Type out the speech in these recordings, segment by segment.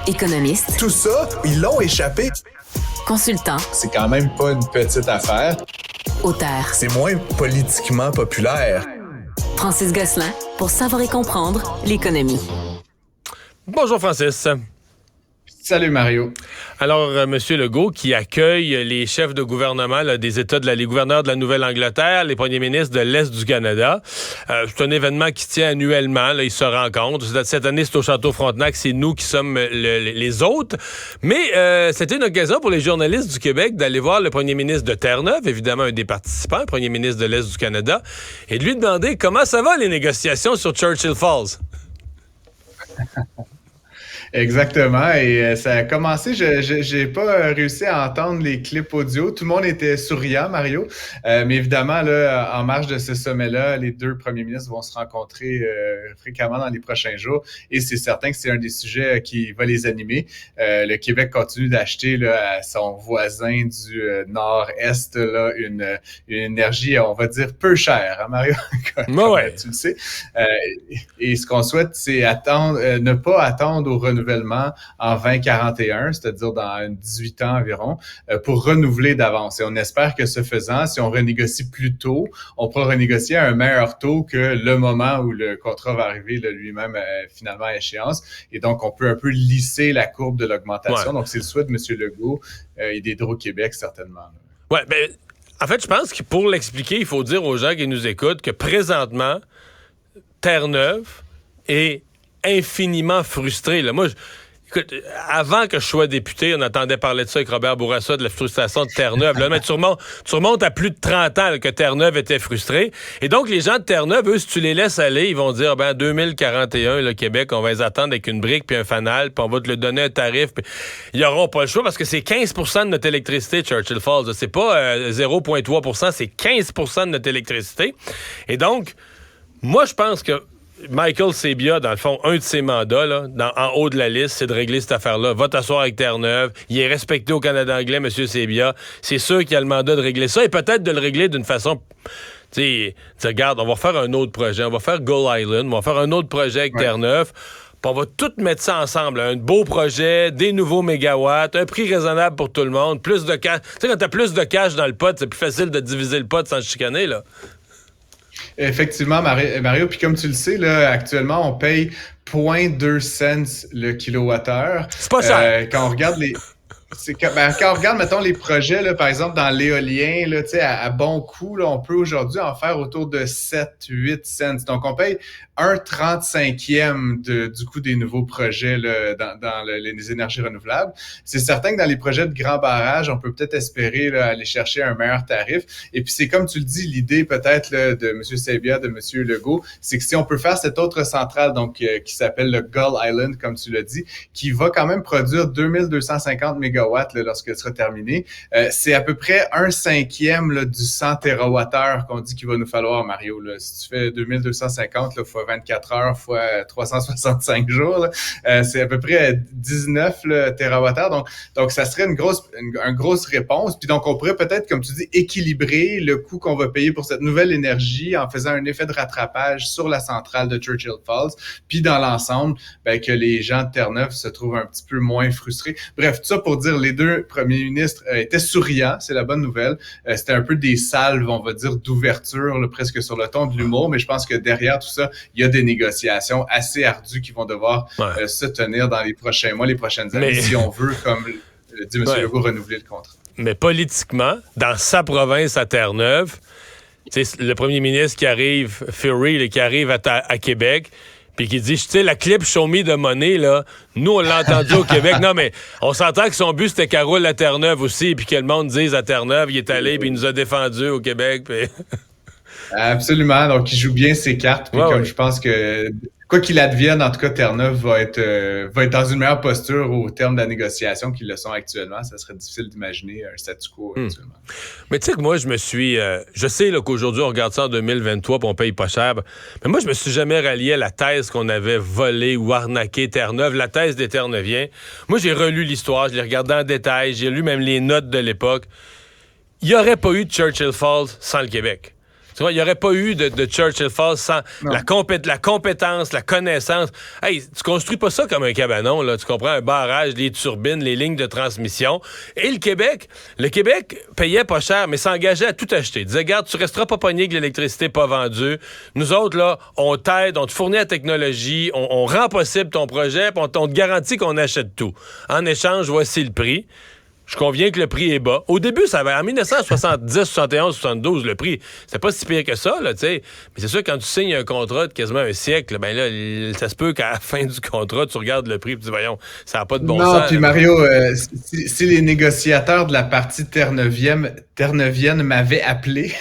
Économiste. Tout ça, ils l'ont échappé. Consultant. C'est quand même pas une petite affaire. Auteur. C'est moins politiquement populaire. Francis Gosselin, pour savoir et comprendre l'économie. Bonjour Francis. Salut Mario. Alors, M. Legault qui accueille les chefs de gouvernement là, des États, les gouverneurs de la Nouvelle-Angleterre, les premiers ministres de l'Est du Canada. C'est un événement qui tient annuellement. Là, ils se rencontrent. Cette année, c'est au Château Frontenac. C'est nous qui sommes les hôtes. Mais c'était une occasion pour les journalistes du Québec d'aller voir le premier ministre de Terre-Neuve, évidemment un des participants, premier ministre de l'Est du Canada, et de lui demander comment ça va les négociations sur Churchill Falls. Exactement. Et ça a commencé, j'ai pas réussi à entendre les clips audio. Tout le monde était souriant, Mario. Mais évidemment, là, en marge de ce sommet-là, les deux premiers ministres vont se rencontrer fréquemment dans les prochains jours. Et c'est certain que c'est un des sujets qui va les animer. Le Québec continue d'acheter là, à son voisin du nord-est là, une énergie, on va dire, peu chère, hein, Mario? Comme ouais. Tu le sais. Et ce qu'on souhaite, c'est ne pas attendre au renouvellement en 2041, c'est-à-dire dans 18 ans environ, pour renouveler d'avance. Et on espère que ce faisant, si on renégocie plus tôt, on pourra renégocier à un meilleur taux que le moment où le contrat va arriver là, lui-même finalement à échéance. Et donc, on peut un peu lisser la courbe de l'augmentation. Ouais. Donc, c'est le souhait de M. Legault et d'Hydro-Québec, certainement. Oui, bien, en fait, je pense que pour l'expliquer, il faut dire aux gens qui nous écoutent que présentement, Terre-Neuve est infiniment frustré. Là. Moi, écoute, avant que je sois député, on entendait parler de ça avec Robert Bourassa, de la frustration de Terre-Neuve. Là, mais tu remontes à plus de 30 ans là, que Terre-Neuve était frustré. Et donc, les gens de Terre-Neuve, eux, si tu les laisses aller, ils vont dire, ben, 2041, le Québec, on va les attendre avec une brique puis un fanal, puis on va te le donner un tarif. Puis ils n'auront pas le choix parce que c'est 15 % de notre électricité, Churchill Falls. Là. C'est pas 0,3 %, c'est 15 % de notre électricité. Et donc, moi, je pense que Michael Sabia, dans le fond, un de ses mandats, là, en haut de la liste, c'est de régler cette affaire-là. Va t'asseoir avec Terre-Neuve. Il est respecté au Canada anglais, M. Sabia. C'est sûr qu'il a le mandat de régler ça et peut-être de le régler d'une façon... Tu sais, regarde, on va faire un autre projet. On va faire Gull Island. On va faire un autre projet avec Terre-Neuve. Puis on va tout mettre ça ensemble. Un beau projet, des nouveaux mégawatts, un prix raisonnable pour tout le monde, plus de cash. Tu sais, quand t'as plus de cash dans le pot, c'est plus facile de diviser le pot sans se chicaner, là. Effectivement, Mario, puis comme tu le sais, là, actuellement, on paye 0,2 cents le kilowattheure. C'est pas cher. Quand on regarde quand on regarde, mettons, les projets, là, par exemple, dans l'éolien, là, à bon coût, là, on peut aujourd'hui en faire autour de 7-8 cents. Donc, on paye 1/35e du coût des nouveaux projets là, dans les énergies renouvelables. C'est certain que dans les projets de grands barrages, on peut peut-être espérer là, aller chercher un meilleur tarif. Et puis, c'est comme tu le dis, l'idée peut-être là, de M. Sabia, de M. Legault, c'est que si on peut faire cette autre centrale donc qui s'appelle le Gull Island, comme tu l'as dit, qui va quand même produire 2250 mégawatts là, lorsqu'elle sera terminée, c'est à peu près 1/5e là, du 100 TWh qu'on dit qu'il va nous falloir, Mario. Là. Si tu fais 2250 là, fois 24 heures fois 365 jours, là, c'est à peu près 19 là, TWh. Donc, ça serait une grosse réponse. Puis donc, on pourrait peut-être, comme tu dis, équilibrer le coût qu'on va payer pour cette nouvelle énergie en faisant un effet de rattrapage sur la centrale de Churchill Falls. Puis dans l'ensemble, ben, que les gens de Terre-Neuve se trouvent un petit peu moins frustrés. Bref, tout ça pour dire les deux premiers ministres étaient souriants, c'est la bonne nouvelle. C'était un peu des salves, on va dire, d'ouverture, là, presque sur le ton de l'humour, mais je pense que derrière tout ça, il y a des négociations assez ardues qui vont devoir se tenir dans les prochains mois, les prochaines années, si on veut, comme dit M. Legault, renouveler le contrat. Mais politiquement, dans sa province à Terre-Neuve, le premier ministre qui arrive, Fury, là, qui arrive à Québec, puis qui dit, tu sais, la clip Show Me the Money, là, nous, on l'a entendu au Québec. Non, mais on s'entend que son but, c'était qu'elle roule à Terre-Neuve aussi, puis que le monde dise à Terre-Neuve, il est allé, puis il nous a défendus au Québec. Puis... Absolument. Donc, il joue bien ses cartes. Puis je pense que, quoi qu'il advienne, en tout cas, Terre-Neuve va être dans une meilleure posture au terme de la négociation qu'ils le sont actuellement. Ça serait difficile d'imaginer un statu quo actuellement. Mais tu sais que moi, je sais là, qu'aujourd'hui, on regarde ça en 2023 puis on paye pas cher. Mais moi, je me suis jamais rallié à la thèse qu'on avait volé ou arnaqué Terre-Neuve, la thèse des Terre-Neuviens. Moi, j'ai relu l'histoire, je l'ai regardé en détail, j'ai lu même les notes de l'époque. Il n'y aurait pas eu de Churchill Falls sans le Québec. Tu vois, il n'y aurait pas eu de Churchill Falls sans la compétence, la connaissance. Hey, tu construis pas ça comme un cabanon, là. Tu comprends? Un barrage, les turbines, les lignes de transmission. Et le Québec payait pas cher, mais s'engageait à tout acheter. Il disait, regarde, tu resteras pas pogné avec l'électricité pas vendue. Nous autres, là, on t'aide, on te fournit la technologie, on rend possible ton projet, puis on te garantit qu'on achète tout. En échange, voici le prix. Je conviens que le prix est bas. Au début, ça avait, en 1970, 71, 72, le prix, c'était pas si pire que ça, là, tu sais. Mais c'est sûr, quand tu signes un contrat de quasiment un siècle, ben là, ça se peut qu'à la fin du contrat, tu regardes le prix et tu dis, voyons, ça n'a pas de bon sens. Non, puis Mario, si les négociateurs de la partie Terre-Neuvienne m'avaient appelé,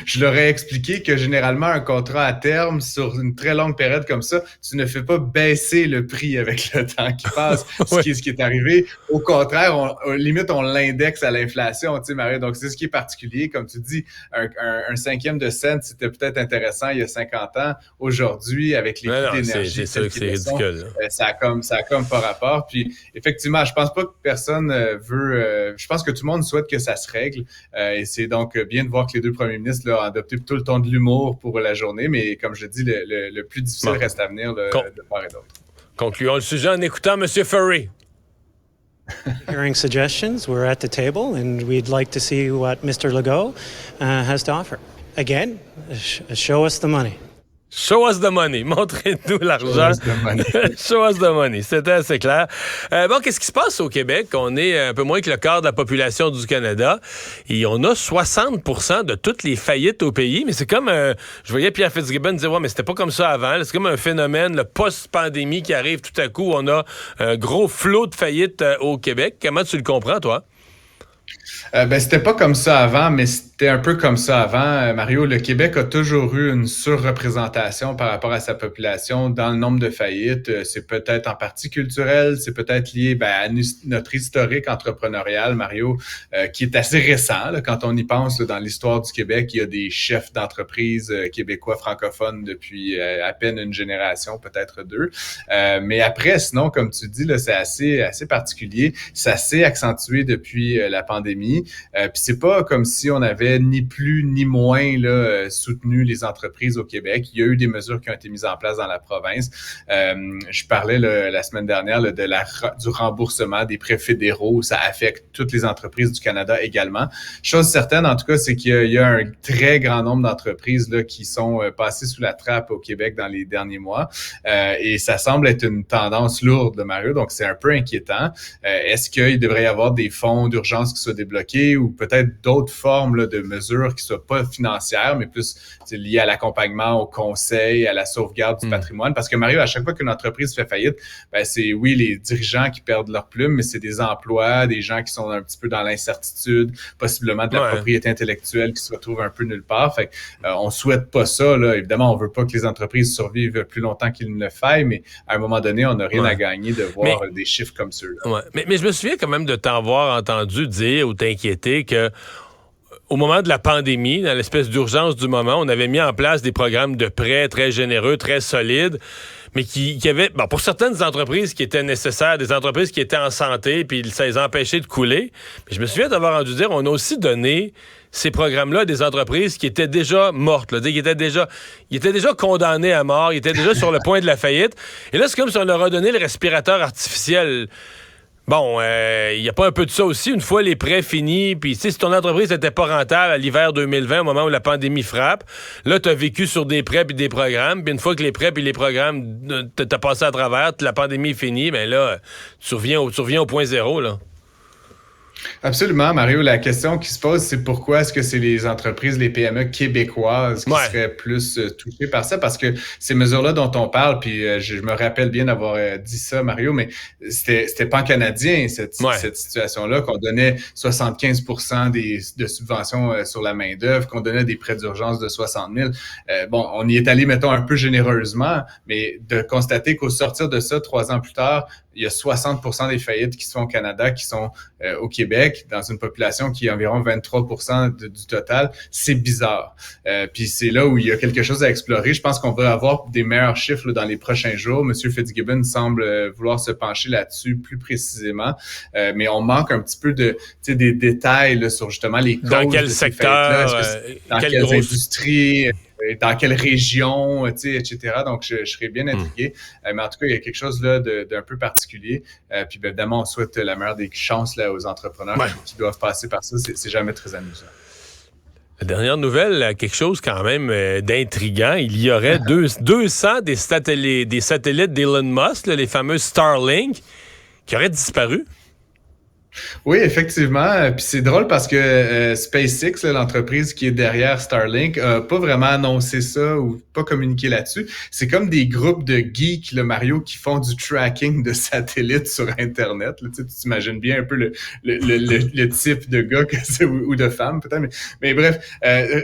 je leur ai expliqué que généralement, un contrat à terme, sur une très longue période comme ça, tu ne fais pas baisser le prix avec le temps qui passe, ce qui est arrivé. Au contraire, limite, on l'indexe à l'inflation, tu sais, Mario. Donc, c'est ce qui est particulier. Comme tu dis, un cinquième de cent, c'était peut-être intéressant il y a 50 ans. Aujourd'hui, avec les coûts d'énergie, c'est sûr que c'est ridicule. Ça a comme pas rapport. Puis, effectivement, je pense pas que personne veut... je pense que tout le monde souhaite que ça se règle. Et c'est donc bien de voir que les deux premiers ministres là, ont adopté plutôt le ton de l'humour pour la journée. Mais comme je dis, le plus difficile reste à venir de part et d'autre. Concluons le sujet en écoutant M. Furry. Hearing suggestions, we're at the table, and we'd like to see what Mr. Legault has to offer. Again, show us the money. Show us the money. Montrez-nous l'argent. Show us the money. C'était assez clair. Bon, qu'est-ce qui se passe au Québec? On est un peu moins que le quart de la population du Canada et on a 60% de toutes les faillites au pays. Mais c'est comme... je voyais Pierre Fitzgibbon dire, ouais, mais c'était pas comme ça avant. C'est comme un phénomène, le post-pandémie qui arrive tout à coup. On a un gros flot de faillites au Québec. Comment tu le comprends, toi? C'était pas comme ça avant, mais c'était un peu comme ça avant. Mario, le Québec a toujours eu une surreprésentation par rapport à sa population dans le nombre de faillites. C'est peut-être en partie culturel, c'est peut-être lié à notre historique entrepreneurial, Mario, qui est assez récent. Là, quand on y pense, là, dans l'histoire du Québec, il y a des chefs d'entreprise québécois francophones depuis à peine une génération, peut-être deux. Mais après, sinon, comme tu dis, là, c'est assez particulier. Ça s'est accentué depuis la pandémie. Puis c'est pas comme si on avait ni plus ni moins là, soutenu les entreprises au Québec. Il y a eu des mesures qui ont été mises en place dans la province. Je parlais la semaine dernière là, du remboursement des prêts fédéraux. Ça affecte toutes les entreprises du Canada également. Chose certaine, en tout cas, c'est qu'il y a un très grand nombre d'entreprises là, qui sont passées sous la trappe au Québec dans les derniers mois. Et ça semble être une tendance lourde, de Mario, donc c'est un peu inquiétant. Est-ce qu'il devrait y avoir des fonds d'urgence qui soient débloqués ou peut-être d'autres formes là, de mesures qui ne soient pas financières, mais plus liées à l'accompagnement, au conseil, à la sauvegarde du patrimoine? Parce que, Mario, à chaque fois qu'une entreprise fait faillite, c'est oui, les dirigeants qui perdent leur plume, mais c'est des emplois, des gens qui sont un petit peu dans l'incertitude, possiblement de la propriété intellectuelle qui se retrouvent un peu nulle part. Fait on souhaite pas ça. Là. Évidemment, on veut pas que les entreprises survivent plus longtemps qu'il ne le faille, mais à un moment donné, on n'a rien à gagner de voir des chiffres comme ceux-là. Ouais. Mais je me souviens quand même de t'avoir entendu dire ou t'inquiéter que au moment de la pandémie, dans l'espèce d'urgence du moment, on avait mis en place des programmes de prêts très généreux, très solides, mais qui avaient, pour certaines entreprises qui étaient nécessaires, des entreprises qui étaient en santé, puis ça les empêchait de couler. Mais je me souviens d'avoir entendu dire, on a aussi donné ces programmes-là à des entreprises qui étaient déjà mortes, là, qui étaient déjà condamnées à mort, ils étaient déjà sur le point de la faillite. Et là, c'est comme si on leur a donné le respirateur artificiel. Bon, il n'y a pas un peu de ça aussi, une fois les prêts finis, puis si ton entreprise n'était pas rentable à l'hiver 2020, au moment où la pandémie frappe, là, tu as vécu sur des prêts puis des programmes, puis une fois que les prêts puis les programmes, t'as passé à travers, la pandémie est finie, ben là, tu reviens au point zéro, là. Absolument, Mario. La question qui se pose, c'est pourquoi est-ce que c'est les entreprises, les PME québécoises qui seraient plus touchées par ça? Parce que ces mesures-là dont on parle, puis je me rappelle bien d'avoir dit ça, Mario, mais c'était pan-canadien, cette situation-là, qu'on donnait 75% de subventions sur la main-d'œuvre, qu'on donnait des prêts d'urgence de 60 000. On y est allé, mettons, un peu généreusement, mais de constater qu'au sortir de ça, 3 ans plus tard, il y a 60% des faillites qui se font au Canada qui sont au Québec, dans une population qui est environ 23% du total. C'est bizarre. Puis c'est là où il y a quelque chose à explorer. Je pense qu'on va avoir des meilleurs chiffres là, dans les prochains jours. Monsieur Fitzgibbon semble vouloir se pencher là-dessus plus précisément. Mais on manque un petit peu des détails là, sur justement les causes. Dans quel secteur, dans quelles industries, dans quelle région, etc. Donc, je serais bien intrigué. Mais en tout cas, il y a quelque chose là d'un peu particulier. Puis, évidemment, on souhaite la meilleure des chances là, aux entrepreneurs qui doivent passer par ça. C'est jamais très amusant. La dernière nouvelle, quelque chose quand même d'intriguant. Il y aurait 200 des satellites d'Elon Musk, là, les fameux Starlink, qui auraient disparu. Oui, effectivement. Puis c'est drôle parce que SpaceX, là, l'entreprise qui est derrière Starlink, a pas vraiment annoncé ça ou pas communiqué là-dessus. C'est comme des groupes de geeks, là, Mario, qui font du tracking de satellites sur Internet. Là, tu t'imagines bien un peu le type de gars ou de femme peut-être. Mais bref,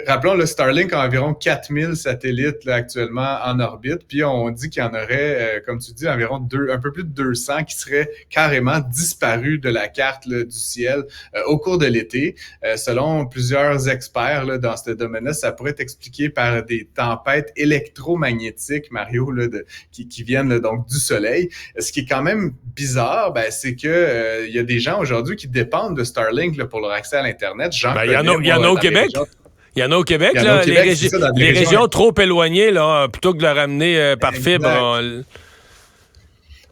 rappelons, le Starlink a environ 4000 satellites là, actuellement en orbite. Puis on dit qu'il y en aurait, comme tu dis, environ un peu plus de 200 qui seraient carrément disparus de la carte là, du ciel au cours de l'été. Selon plusieurs experts là, dans ce domaine-là, ça pourrait être expliqué par des tempêtes électromagnétiques, Mario, là, qui viennent là, donc du soleil. Ce qui est quand même bizarre, c'est que il y a des gens aujourd'hui qui dépendent de Starlink là, pour leur accès à l'Internet. Il y en a au Québec. Il y en a au Québec, là, les régions trop éloignées, là, plutôt que de le ramener par fibre.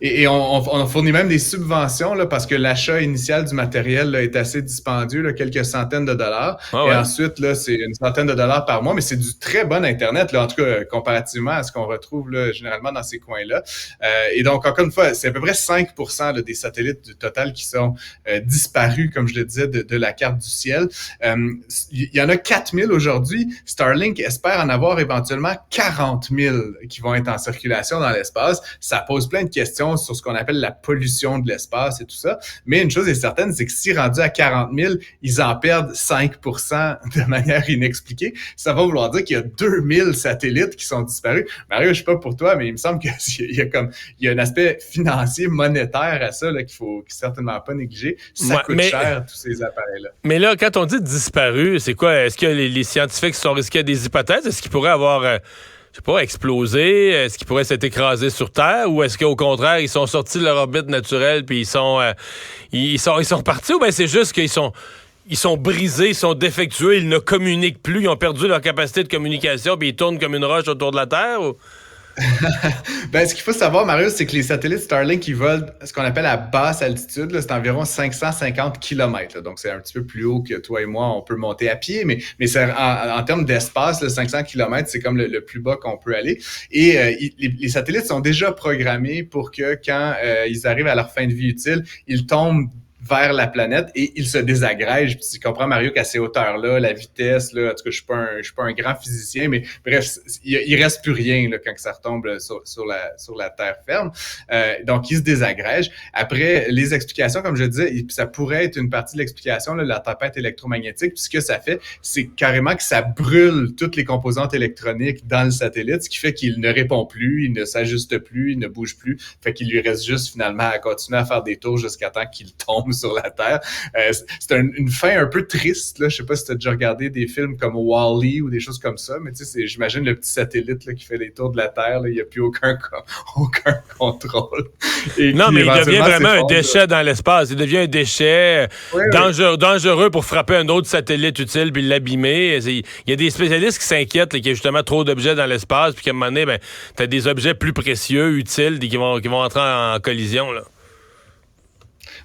Et on fournit même des subventions là, parce que l'achat initial du matériel là, est assez dispendieux, là, quelques centaines de dollars. Ah ouais. Et ensuite, là, c'est une centaine de dollars par mois, mais c'est du très bon Internet, là, en tout cas, comparativement à ce qu'on retrouve là, généralement dans ces coins-là. Et donc, encore une fois, c'est à peu près 5% là, des satellites du total qui sont disparus, comme je le disais, de la carte du ciel. Il y en a 4000 aujourd'hui. Starlink espère en avoir éventuellement 40 000 qui vont être en circulation dans l'espace. Ça pose plein de questions sur ce qu'on appelle la pollution de l'espace et tout ça. Mais une chose est certaine, c'est que si rendu à 40 000, ils en perdent 5% de manière inexpliquée, ça va vouloir dire qu'il y a 2000 satellites qui sont disparus. Mario, je sais pas pour toi, mais il me semble qu'il y a un aspect financier, monétaire à ça là, qu'il faut certainement pas négliger. Ça coûte cher, tous ces appareils-là. Mais là, quand on dit disparu, c'est quoi? Est-ce que les scientifiques sont risqués à des hypothèses? Est-ce qu'ils pourraient avoir... je sais pas, exploser? Est-ce qu'ils pourraient s'être écrasés sur Terre? Ou est-ce qu'au contraire, ils sont sortis de leur orbite naturelle puis ils sont repartis? Ou bien c'est juste qu'ils sont brisés, ils sont défectueux, ils ne communiquent plus, ils ont perdu leur capacité de communication puis ils tournent comme une roche autour de la Terre? Ou... Ce qu'il faut savoir, Mario, c'est que les satellites Starlink, ils volent ce qu'on appelle à basse altitude. Là, c'est environ 550 km. Là, donc, c'est un petit peu plus haut que toi et moi, on peut monter à pied. Mais c'est en termes d'espace, là, 500 km, c'est comme le plus bas qu'on peut aller. Et les satellites sont déjà programmés pour que quand ils arrivent à leur fin de vie utile, ils tombent vers la planète et il se désagrège. Puis tu comprends, Mario, qu'à ces hauteurs-là, la vitesse, là, en tout cas, je suis pas un grand physicien, mais bref, il reste plus rien là, quand ça retombe sur la terre ferme. Donc, il se désagrège. Après, les explications, comme je disais, ça pourrait être une partie de l'explication, là, la tempête électromagnétique. Puis ce que ça fait, c'est carrément que ça brûle toutes les composantes électroniques dans le satellite, ce qui fait qu'il ne répond plus, il ne s'ajuste plus, il ne bouge plus. Fait qu'il lui reste juste finalement à continuer à faire des tours jusqu'à temps qu'il tombe sur la Terre. C'est une fin un peu triste. Là. Je sais pas si tu as déjà regardé des films comme Wall-E ou des choses comme ça, mais tu sais, j'imagine le petit satellite là, qui fait les tours de la Terre. Là, il n'y a plus aucun contrôle. Et non, mais il devient vraiment un déchet dans l'espace. Il devient un déchet dangereux pour frapper un autre satellite utile puis l'abîmer. Il y a des spécialistes qui s'inquiètent là, qu'il y a justement trop d'objets dans l'espace puis qu'à un moment donné, tu as des objets plus précieux, utiles, qui vont entrer en collision. Là.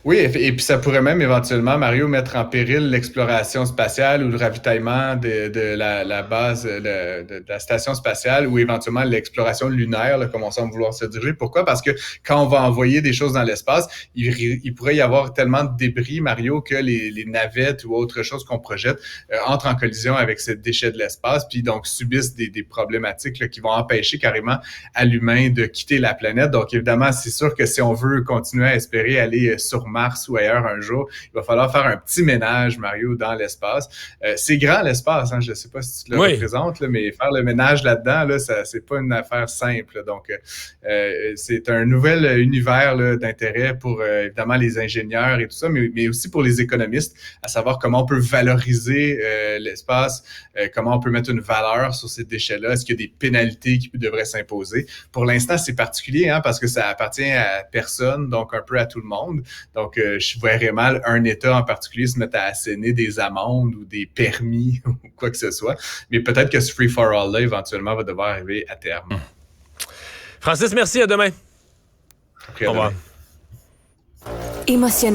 Oui, et puis ça pourrait même éventuellement, Mario, mettre en péril l'exploration spatiale ou le ravitaillement de la base, de la station spatiale ou éventuellement l'exploration lunaire, là, comme on semble vouloir se diriger. Pourquoi? Parce que quand on va envoyer des choses dans l'espace, il pourrait y avoir tellement de débris, Mario, que les navettes ou autre chose qu'on projette entrent en collision avec ces déchets de l'espace, puis donc subissent des problématiques là, qui vont empêcher carrément à l'humain de quitter la planète. Donc évidemment, c'est sûr que si on veut continuer à espérer aller sur sur Mars ou ailleurs un jour, il va falloir faire un petit ménage, Mario, dans l'espace. C'est grand l'espace, hein, je ne sais pas si tu le représentes, là, mais faire le ménage là-dedans, là, c'est pas une affaire simple. Donc, c'est un nouvel univers là, d'intérêt pour évidemment les ingénieurs et tout ça, mais aussi pour les économistes, à savoir comment on peut valoriser l'espace, comment on peut mettre une valeur sur ces déchets-là, est-ce qu'il y a des pénalités qui devraient s'imposer. Pour l'instant, c'est particulier hein, parce que ça appartient à personne, donc un peu à tout le monde. Donc, je verrais mal un État en particulier se mettre à asséner des amendes ou des permis ou quoi que ce soit. Mais peut-être que ce free for all-là, éventuellement, va devoir arriver à terme. Francis, merci. À demain. Okay, au revoir. Émotionnel.